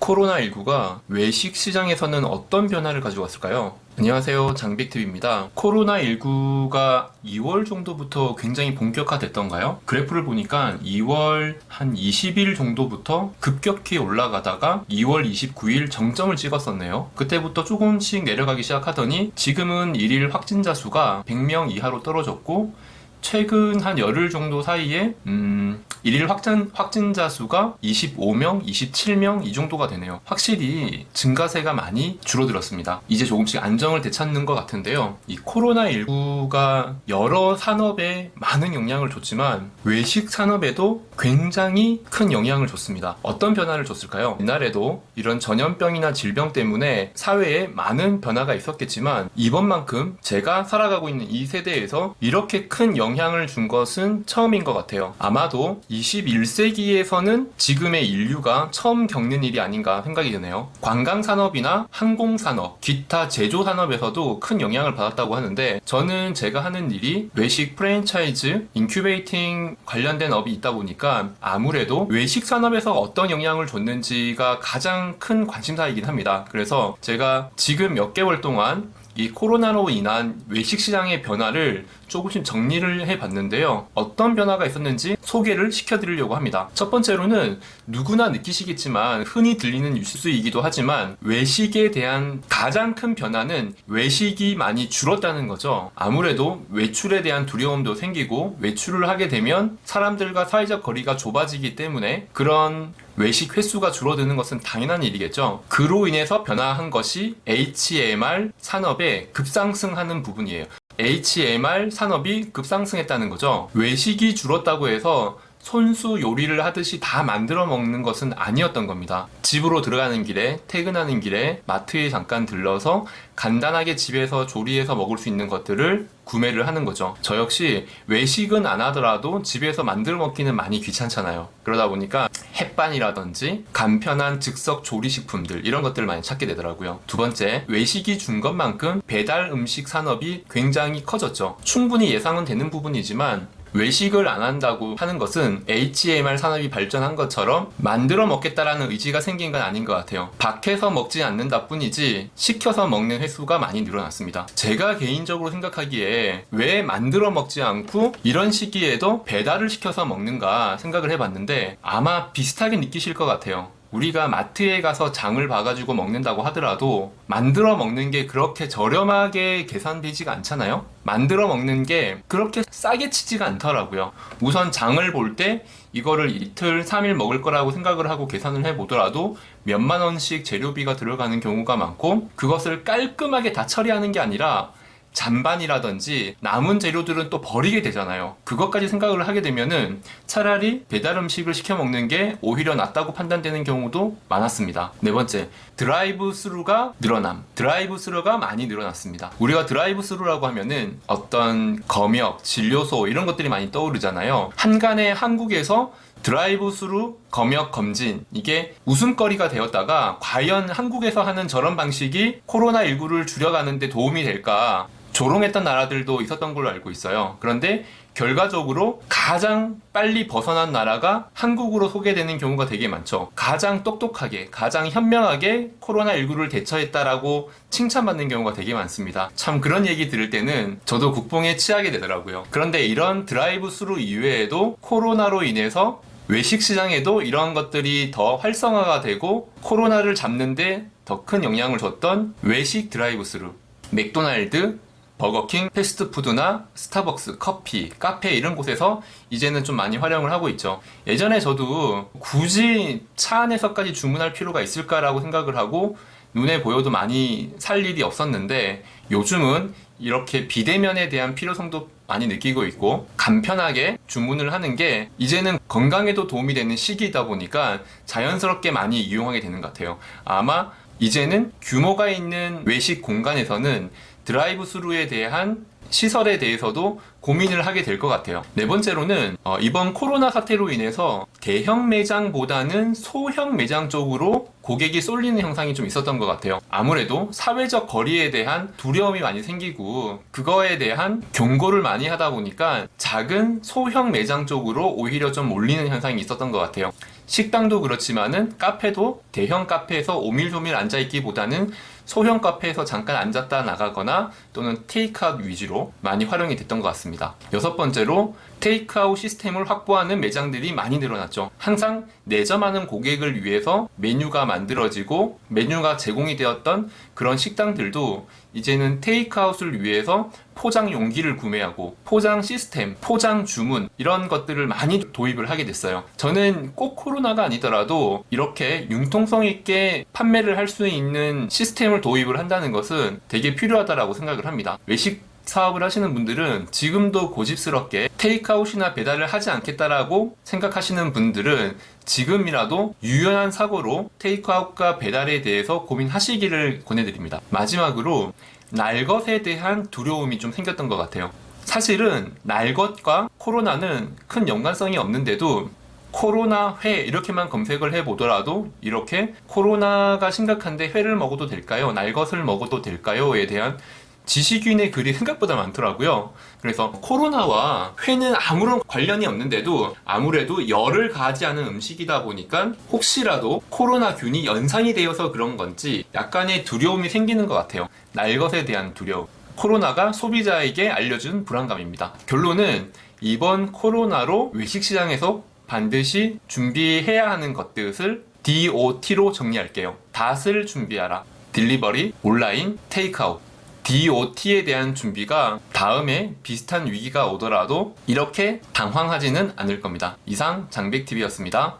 코로나19가 외식 시장에서는 어떤 변화를 가지고 왔을까요? 안녕하세요, 장빅TV입니다. 코로나19가 2월 정도부터 굉장히 본격화됐던가요? 그래프를 보니까 2월 한 20일 정도부터 급격히 올라가다가 2월 29일 정점을 찍었었네요. 그때부터 조금씩 내려가기 시작하더니 지금은 일일 확진자 수가 100명 이하로 떨어졌고, 최근 한 열흘 정도 사이에 일일 확진자 수가 25명, 27명 이 정도가 되네요. 확실히 증가세가 많이 줄어들었습니다. 이제 조금씩 안정을 되찾는 것 같은데요. 이 코로나19가 여러 산업에 많은 영향을 줬지만 외식 산업에도 굉장히 큰 영향을 줬습니다. 어떤 변화를 줬을까요? 옛날에도 이런 전염병이나 질병 때문에 사회에 많은 변화가 있었겠지만 이번만큼 제가 살아가고 있는 이 세대에서 이렇게 큰 영향을 준 것은 처음인 것 같아요. 아마도 21세기에서는 지금의 인류가 처음 겪는 일이 아닌가 생각이 드네요. 관광산업이나 항공산업, 기타 제조산업에서도 큰 영향을 받았다고 하는데, 저는 제가 하는 일이 외식 프랜차이즈, 인큐베이팅 관련된 업이 있다 보니까 아무래도 외식 산업에서 어떤 영향을 줬는지가 가장 큰 관심사이긴 합니다. 그래서 제가 지금 몇 개월 동안 이 코로나로 인한 외식 시장의 변화를 조금씩 정리를 해봤는데요. 어떤 변화가 있었는지 소개를 시켜드리려고 합니다. 첫 번째로는 누구나 느끼시겠지만 흔히 들리는 뉴스이기도 하지만 외식에 대한 가장 큰 변화는 외식이 많이 줄었다는 거죠. 아무래도 외출에 대한 두려움도 생기고 외출을 하게 되면 사람들과 사회적 거리가 좁아지기 때문에 그런 외식 횟수가 줄어드는 것은 당연한 일이겠죠. 그로 인해서 변화한 것이 HMR 산업의 급상승하는 부분이에요. HMR 산업이 급상승했다는 거죠. 외식이 줄었다고 해서 손수 요리를 하듯이 다 만들어 먹는 것은 아니었던 겁니다. 집으로 들어가는 길에, 퇴근하는 길에 마트에 잠깐 들러서 간단하게 집에서 조리해서 먹을 수 있는 것들을 구매를 하는 거죠. 저 역시 외식은 안 하더라도 집에서 만들어 먹기는 많이 귀찮잖아요. 그러다 보니까 햇반이라든지 간편한 즉석 조리식품들, 이런 것들을 많이 찾게 되더라고요. 두 번째, 외식이 준 것만큼 배달 음식 산업이 굉장히 커졌죠. 충분히 예상은 되는 부분이지만 외식을 안 한다고 하는 것은 HMR 산업이 발전한 것처럼 만들어 먹겠다라는 의지가 생긴 건 아닌 것 같아요. 밖에서 먹지 않는다 뿐이지 시켜서 먹는 횟수가 많이 늘어났습니다. 제가 개인적으로 생각하기에 왜 만들어 먹지 않고 이런 시기에도 배달을 시켜서 먹는가 생각을 해봤는데, 아마 비슷하게 느끼실 것 같아요. 우리가 마트에 가서 장을 봐가지고 먹는다고 하더라도 만들어 먹는 게 그렇게 저렴하게 계산되지가 않잖아요? 만들어 먹는 게 그렇게 싸게 치지가 않더라고요. 우선 장을 볼 때 이거를 이틀, 3일 먹을 거라고 생각을 하고 계산을 해보더라도 몇만 원씩 재료비가 들어가는 경우가 많고, 그것을 깔끔하게 다 처리하는 게 아니라 잔반이라든지 남은 재료들은 또 버리게 되잖아요. 그것까지 생각을 하게 되면은 차라리 배달 음식을 시켜 먹는 게 오히려 낫다고 판단되는 경우도 많았습니다. 네 번째, 드라이브 스루가 늘어남. 드라이브 스루가 많이 늘어났습니다. 우리가 드라이브 스루라고 하면은 어떤 검역, 진료소 이런 것들이 많이 떠오르잖아요. 한간에 한국에서 드라이브 스루 검역 검진, 이게 웃음거리가 되었다가 과연 한국에서 하는 저런 방식이 코로나19를 줄여가는 데 도움이 될까 조롱했던 나라들도 있었던 걸로 알고 있어요. 그런데 결과적으로 가장 빨리 벗어난 나라가 한국으로 소개되는 경우가 되게 많죠. 가장 똑똑하게, 가장 현명하게 코로나19를 대처했다라고 칭찬받는 경우가 되게 많습니다. 참 그런 얘기 들을 때는 저도 국뽕에 취하게 되더라고요. 그런데 이런 드라이브 스루 이외에도 코로나로 인해서 외식 시장에도 이런 것들이 더 활성화가 되고 코로나를 잡는데 더 큰 영향을 줬던 외식 드라이브 스루, 맥도날드, 버거킹, 패스트푸드나 스타벅스, 커피, 카페 이런 곳에서 이제는 좀 많이 활용을 하고 있죠. 예전에 저도 굳이 차 안에서까지 주문할 필요가 있을까라고 생각을 하고 눈에 보여도 많이 살 일이 없었는데, 요즘은 이렇게 비대면에 대한 필요성도 많이 느끼고 있고 간편하게 주문을 하는 게 이제는 건강에도 도움이 되는 시기이다 보니까 자연스럽게 많이 이용하게 되는 것 같아요. 아마 이제는 규모가 있는 외식 공간에서는 드라이브 스루에 대한 시설에 대해서도 고민을 하게 될 것 같아요. 네 번째로는 이번 코로나 사태로 인해서 대형 매장보다는 소형 매장 쪽으로 고객이 쏠리는 현상이 좀 있었던 것 같아요. 아무래도 사회적 거리에 대한 두려움이 많이 생기고 그거에 대한 경고를 많이 하다 보니까 작은 소형 매장 쪽으로 오히려 좀 몰리는 현상이 있었던 것 같아요. 식당도 그렇지만은 카페도 대형 카페에서 오밀조밀 앉아있기보다는 소형 카페에서 잠깐 앉았다 나가거나 또는 테이크아웃 위주로 많이 활용이 됐던 것 같습니다. 여섯 번째로 테이크아웃 시스템을 확보하는 매장들이 많이 늘어났죠. 항상 내점하는 고객을 위해서 메뉴가 만들어지고 메뉴가 제공이 되었던 그런 식당들도 이제는 테이크아웃을 위해서 포장 용기를 구매하고 포장 시스템, 포장 주문 이런 것들을 많이 도입을 하게 됐어요. 저는 꼭 코로나가 아니더라도 이렇게 융통성 있게 판매를 할 수 있는 시스템을 도입을 한다는 것은 되게 필요하다고 생각을 합니다. 외식 사업을 하시는 분들은 지금도 고집스럽게 테이크아웃이나 배달을 하지 않겠다라고 생각하시는 분들은 지금이라도 유연한 사고로 테이크아웃과 배달에 대해서 고민하시기를 권해드립니다. 마지막으로 날것에 대한 두려움이 좀 생겼던 것 같아요. 사실은 날것과 코로나는 큰 연관성이 없는데도 코로나 회 이렇게만 검색을 해보더라도 이렇게 코로나가 심각한데 회를 먹어도 될까요? 날것을 먹어도 될까요?에 대한 지식인의 글이 생각보다 많더라고요. 그래서 코로나와 회는 아무런 관련이 없는데도 아무래도 열을 가하지 않은 음식이다 보니까 혹시라도 코로나균이 연상이 되어서 그런 건지 약간의 두려움이 생기는 것 같아요. 날것에 대한 두려움. 코로나가 소비자에게 알려준 불안감입니다. 결론은 이번 코로나로 외식시장에서 반드시 준비해야 하는 것들을 DOT로 정리할게요. 닷을 준비하라. 딜리버리, 온라인, 테이크아웃. DOT에 대한 준비가 다음에 비슷한 위기가 오더라도 이렇게 당황하지는 않을 겁니다. 이상 장백TV였습니다.